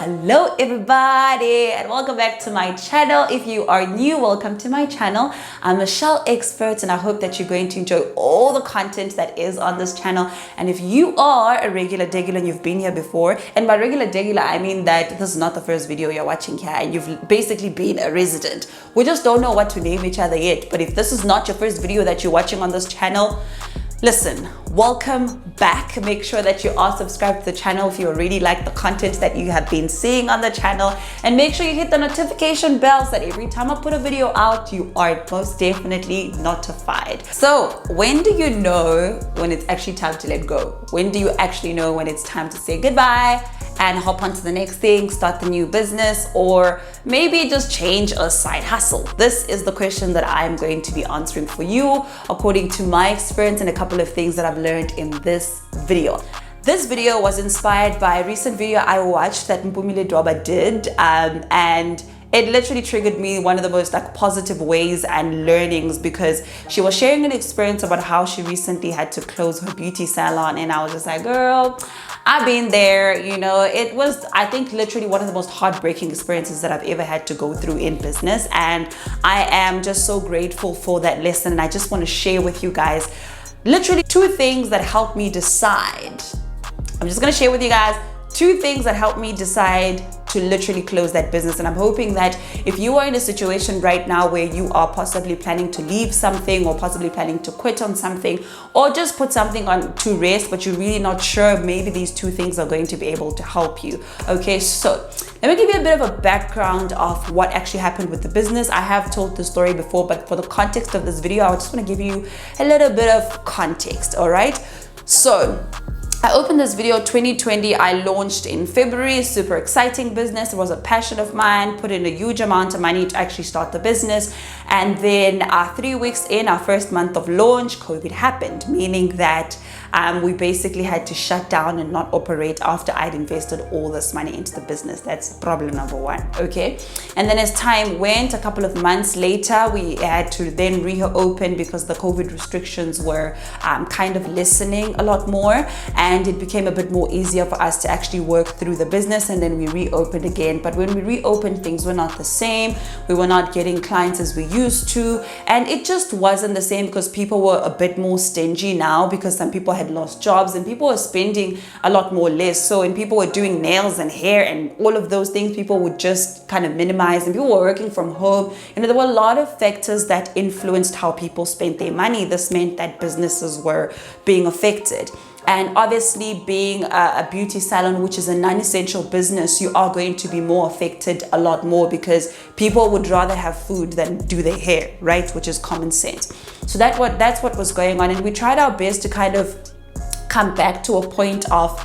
Hello everybody and welcome back to my channel. If you are new, welcome to my channel. I'm Michelle Expert and I hope that you're going to enjoy all the content that is on this channel. And if you are a regular degular and you've been here before, and by regular degular I mean that this is not the first video you're watching here and you've basically been a resident. We just don't know what to name each other yet, but if this is not your first video that you're watching on this channel, listen, welcome back. Make sure that you are subscribed to the channel if you already like the content that you have been seeing on the channel, and make sure you hit the notification bell so that every time I put a video out, you are most definitely notified. So when do you know when it's actually time to let go? When do you actually know when it's time to say goodbye and hop on to the next thing, start the new business, or maybe just change a side hustle? This is the question that I'm going to be answering for you according to my experience and a couple of things that I've learned in this video. This video was inspired by a recent video I watched that Mpumile Dwaba did, and it literally triggered me one of the most positive ways and learnings, because she was sharing an experience about how she recently had to close her beauty salon, and I was just like, girl, I've been there. You know, it was, I think, literally one of the most heartbreaking experiences that I've ever had to go through in business, and I am just so grateful for that lesson. And I just want to share with you guys literally two things that helped me decide. I'm just going to share with you guys two things that helped me decide to literally close that business. And I'm hoping that if you are in a situation right now where you are possibly planning to leave something, or possibly planning to quit on something, or just put something on to rest, but you're really not sure, maybe these two things are going to be able to help you. Okay, so let me give you a bit of a background of what actually happened with the business. I have told the story before, but for the context of this video, I just want to give you a little bit of context. All right, so I opened this video 2020. I launched in February. Super exciting business. It was a passion of mine. Put in a huge amount of money to actually start the business. And then 3 weeks in, our first month of launch, COVID happened, meaning that we basically had to shut down and not operate after I'd invested all this money into the business. That's problem number one, okay? And then as time went, a couple of months later, we had to then reopen because the COVID restrictions were kind of lessening a lot more, and it became a bit more easier for us to actually work through the business, and then we reopened again. But when we reopened, things were not the same. We were not getting clients as we used to, and it just wasn't the same because people were a bit more stingy now, because some people had lost jobs and people were spending a lot more less. So when people were doing nails and hair and all of those things, people would just kind of minimize, and people were working from home. You know, there were a lot of factors that influenced how people spent their money. This meant that businesses were being affected. And obviously, being a beauty salon, which is a non-essential business, you are going to be more affected a lot more, because people would rather have food than do their hair, right? Which is common sense. So that's what was going on. And we tried our best to kind of come back to a point of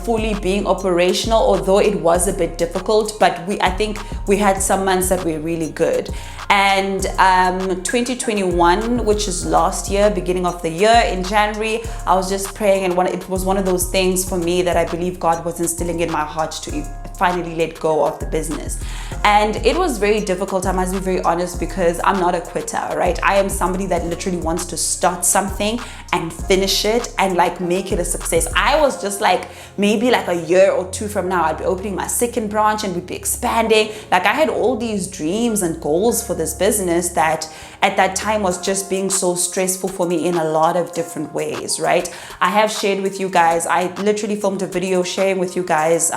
fully being operational, although it was a bit difficult. But I think we had some months that were really good. And 2021, which is last year, beginning of the year in January, I was just praying, and it was one of those things for me that I believe God was instilling in my heart to finally let go of the business. And it was very difficult, I must be very honest, because I'm not a quitter, right? I am somebody that literally wants to start something and finish it and make it a success. I was just maybe a year or two from now, I'd be opening my second branch and we'd be expanding. I had all these dreams and goals for this business that at that time was just being so stressful for me in a lot of different ways, right? I have shared with you guys, I literally filmed a video sharing with you guys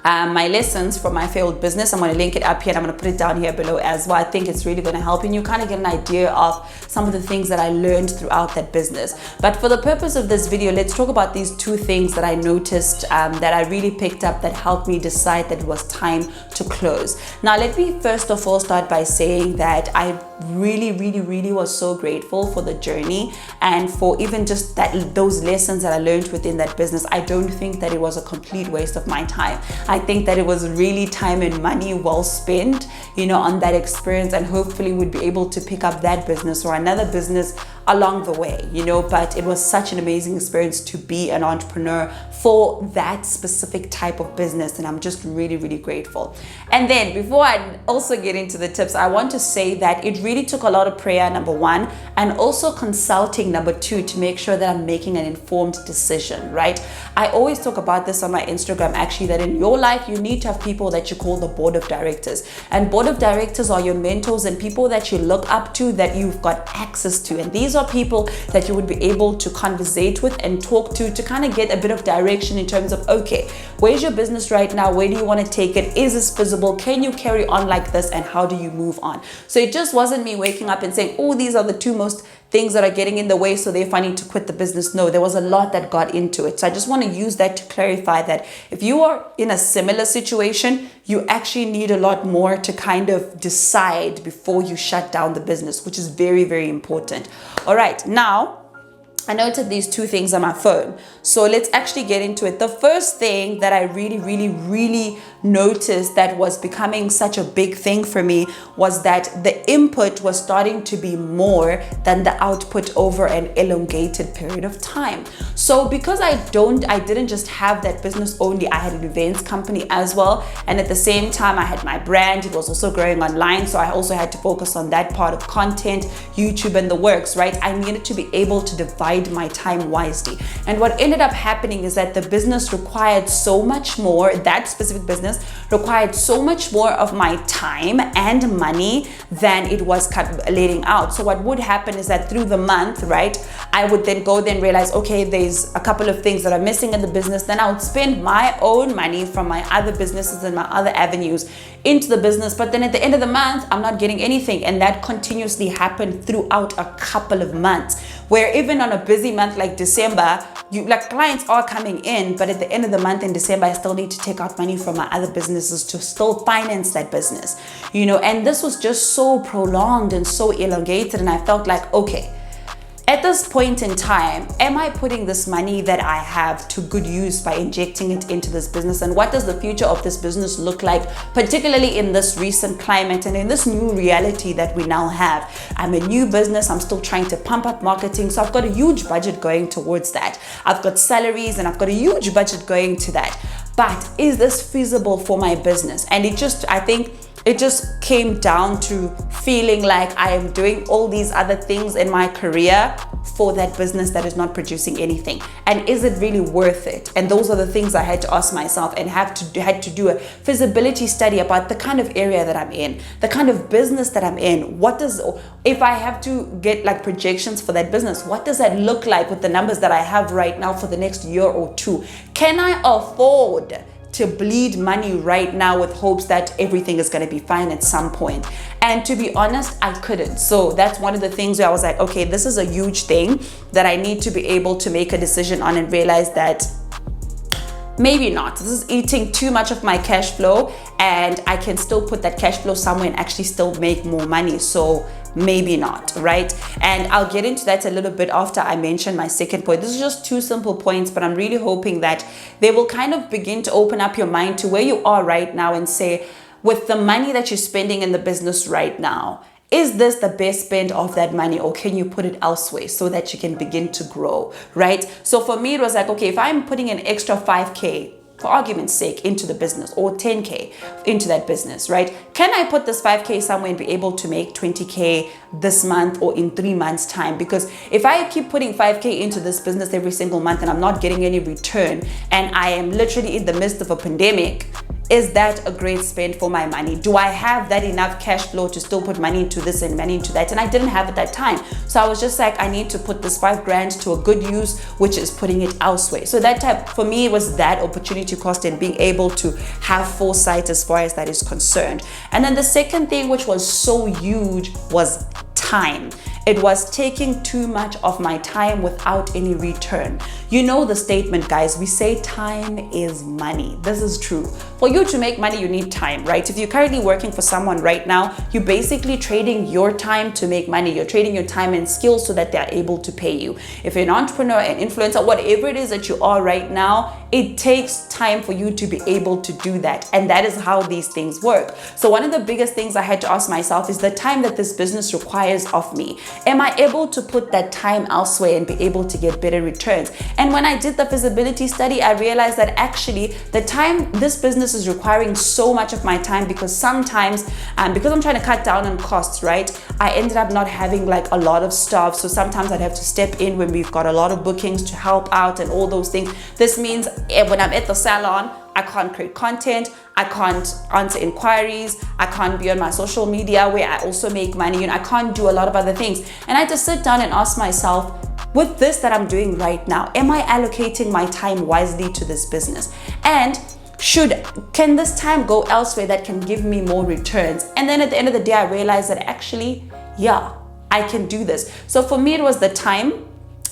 my lessons from my failed business. I'm going to link it up here and I'm going to put it down here below as well. I think it's really going to help you kind of get an idea of some of the things that I learned throughout that business. But for the purpose of this video, let's talk about these two things that I noticed that I really picked up that helped me decide that it was time to close. Now, let me first of all start by saying that I really was so grateful for the journey and for even just those lessons that I learned within that business. I don't think that it was a complete waste of my time. I think that it was really time and money well spent, on that experience, and hopefully would be able to pick up that business or another business along the way, but it was such an amazing experience to be an entrepreneur for that specific type of business. And I'm just really, really grateful. And then before I also get into the tips, I want to say that it really took a lot of prayer, number one, and also consulting, number two, to make sure that I'm making an informed decision, right? I always talk about this on my Instagram, actually, that in your life, you need to have people that you call the board of directors. And board of directors are your mentors and people that you look up to, that you've got access to. And these are people that you would be able to conversate with and talk to kind of get a bit of direction in terms of, okay, where's your business right now? Where do you want to take it? Is this feasible? Can you carry on like this? And how do you move on? So it just wasn't me waking up and saying, oh, these are the two most things that are getting in the way, so they're finding to quit the business. No, there was a lot that got into it. So I just want to use that to clarify that if you are in a similar situation, you actually need a lot more to kind of decide before you shut down the business, which is very, very important. All right, now I noted these two things on my phone. So let's actually get into it. The first thing that I really, really, really noticed that was becoming such a big thing for me was that the input was starting to be more than the output over an elongated period of time. So because I didn't just have that business only, I had an events company as well. And at the same time, I had my brand. It was also growing online. So I also had to focus on that part of content, YouTube and the works, right? I needed to be able to divide my time wisely. And what ended up happening is that the business required so much more, that specific business required so much more of my time and money than it was letting out. So what would happen is that through the month, right, I would then go there and realize, okay, there's a couple of things that are missing in the business. Then I would spend my own money from my other businesses and my other avenues into the business. But then at the end of the month, I'm not getting anything. And that continuously happened throughout a couple of months, where even on a busy month like December, clients are coming in, but at the end of the month in December, I still need to take out money from my other businesses to still finance that business, and this was just so prolonged and so elongated. And I felt like, okay, at this point in time, am I putting this money that I have to good use by injecting it into this business? And what does the future of this business look like, particularly in this recent climate and in this new reality that we now have? I'm a new business. I'm still trying to pump up marketing. So I've got a huge budget going towards that. I've got salaries and I've got a huge budget going to that. But is this feasible for my business? And I think it just came down to feeling like I am doing all these other things in my career for that business that is not producing anything. And is it really worth it? And those are the things I had to ask myself and had to do a feasibility study about the kind of area that I'm in, the kind of business that I'm in. If I have to get projections for that business, what does that look like with the numbers that I have right now for the next year or two? Can I afford to bleed money right now with hopes that everything is going to be fine at some point? And to be honest, I couldn't. So that's one of the things where I was like, okay, this is a huge thing that I need to be able to make a decision on and realize that maybe not. This is eating too much of my cash flow, and I can still put that cash flow somewhere and actually still make more money. So maybe not, right? And I'll get into that a little bit after I mention my second point. This is just two simple points, but I'm really hoping that they will kind of begin to open up your mind to where you are right now and say, with the money that you're spending in the business right now, is this the best spend of that money, or can you put it elsewhere so that you can begin to grow, right? So for me, it was like, okay, if I'm putting an extra 5K, for argument's sake, into the business, or 10K into that business, right? Can I put this 5K somewhere and be able to make 20K this month or in 3 months' time? Because if I keep putting 5K into this business every single month and I'm not getting any return, and I am literally in the midst of a pandemic, is that a great spend for my money? Do I have that enough cash flow to still put money into this and money into that? And I didn't have at that time. So I was just like, I need to put this $5,000 to a good use, which is putting it elsewhere. So that type, for me, it was that opportunity cost and being able to have foresight as far as that is concerned. And then the second thing, which was so huge, was time. It was taking too much of my time without any return. You know the statement, guys. We say time is money. This is true. For you to make money, you need time, right? If you're currently working for someone right now, you're basically trading your time to make money. You're trading your time and skills so that they're able to pay you. If you're an entrepreneur, an influencer, whatever it is that you are right now, it takes time for you to be able to do that. And that is how these things work. So one of the biggest things I had to ask myself is the time that this business requires of me. Am I able to put that time elsewhere and be able to get better returns? And when I did the feasibility study, I realized that actually the time this business is requiring so much of my time, because sometimes, because I'm trying to cut down on costs, right? I ended up not having like a lot of staff. So sometimes I'd have to step in when we've got a lot of bookings to help out and all those things. This means when I'm at the salon, I can't create content, I can't answer inquiries, I can't be on my social media where I also make money, and I can't do a lot of other things. And I just sit down and ask myself, with this that I'm doing right now, am I allocating my time wisely to this business? And can this time go elsewhere that can give me more returns? And then at the end of the day, I realized that actually, yeah, I can do this. So for me, it was the time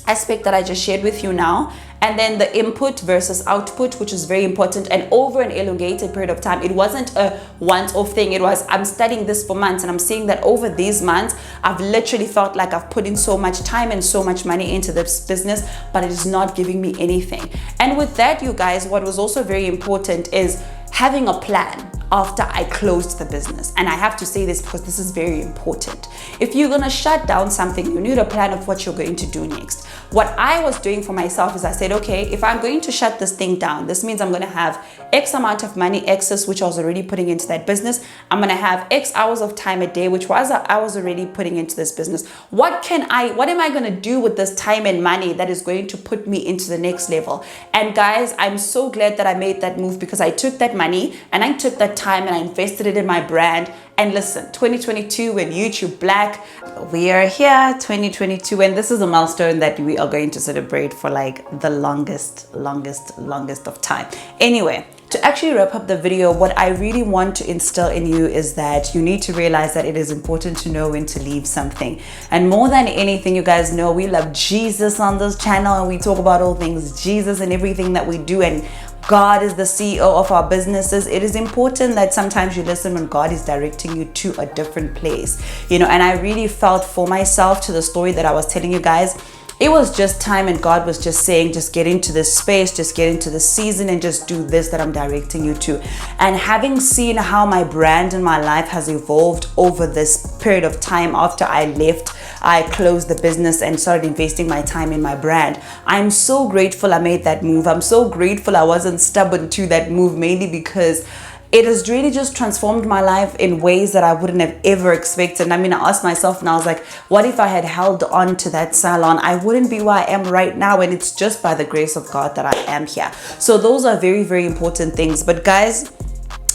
aspect that I just shared with you now, and then the input versus output, which is very important. And over an elongated period of time, it wasn't a once-off thing. It was, I'm studying this for months, and I'm seeing that over these months, I've literally felt like I've put in so much time and so much money into this business, but it is not giving me anything. And with that, you guys, what was also very important is having a plan after I closed the business. And I have to say this because this is very important. If you're gonna shut down something, you need a plan of what you're going to do next. What I was doing for myself is I said, okay, if I'm going to shut this thing down, this means I'm gonna have X amount of money excess, which I was already putting into that business. I'm gonna have X hours of time a day, which I was already putting into this business. What am I gonna do with this time and money that is going to put me into the next level? And guys, I'm so glad that I made that move, because I took that money and I took that time and I invested it in my brand. And listen, 2022, when YouTube Black, we are here, 2022, and this is a milestone that we are going to celebrate for like the longest of time. Anyway, to actually wrap up the video, what I really want to instill in you is that you need to realize that it is important to know when to leave something. And more than anything, you guys know we love Jesus on this channel, and we talk about all things Jesus and everything that we do, and God is the CEO of our businesses. It is important that sometimes you listen when God is directing you to a different place, and I really felt for myself, to the story that I was telling you guys, it was just time, and God was just saying, just get into this space, just get into the season, and just do this that I'm directing you to. And having seen how my brand and my life has evolved over this period of time after I closed the business and started investing my time in my brand, I'm so grateful I made that move. I'm so grateful I wasn't stubborn to that move, mainly because it has really just transformed my life in ways that I wouldn't have ever expected. I mean, I asked myself now, I was like, what if I had held on to that salon? I wouldn't be where I am right now. And it's just by the grace of God that I am here. So those are very, very important things. But guys,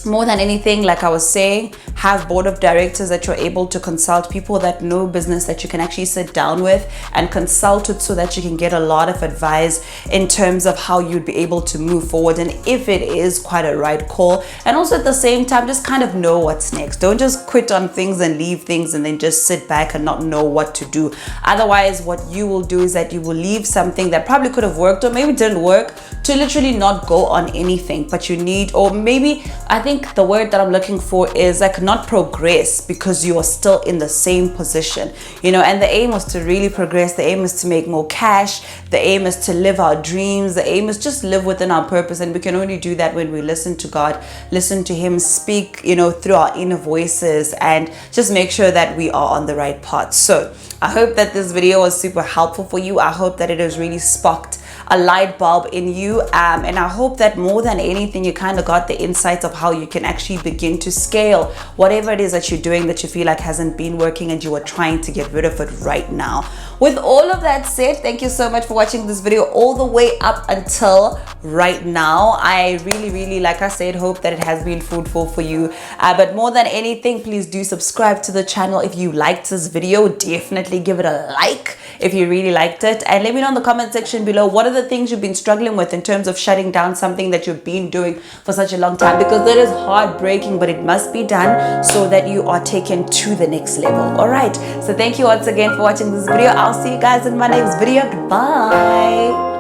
more than anything, like I was saying, have board of directors that you're able to consult, people that know business that you can actually sit down with and consult with, so that you can get a lot of advice in terms of how you'd be able to move forward, and if it is quite a right call. And also at the same time, just kind of know what's next. Don't just quit on things and leave things and then just sit back and not know what to do. Otherwise, what you will do is that you will leave something that probably could have worked or maybe didn't work to literally not go on anything. But you need, or maybe, I think the word that I'm looking for is like not progress, because you are still in the same position, and the aim was to really progress. The aim is to make more cash. The aim is to live our dreams. The aim is just live within our purpose. And we can only do that when we listen to God, listen to Him speak, through our inner voices, and just make sure that we are on the right path. So I hope that this video was super helpful for you. I hope that it has really sparked a light bulb in you, and I hope that more than anything, you kind of got the insights of how you can actually begin to scale whatever it is that you're doing that you feel like hasn't been working and you are trying to get rid of it right now. With all of that said, thank you so much for watching this video all the way up until right now. I really, like I said, hope that it has been fruitful for you, but more than anything, please do subscribe to the channel. If you liked this video, definitely give it a like if you really liked it, and let me know in the comment section below, what are the things you've been struggling with in terms of shutting down something that you've been doing for such a long time, because that is heartbreaking, but it must be done so that you are taken to the next level. All right, so thank you once again for watching this video. I'll see you guys in my next video. Goodbye.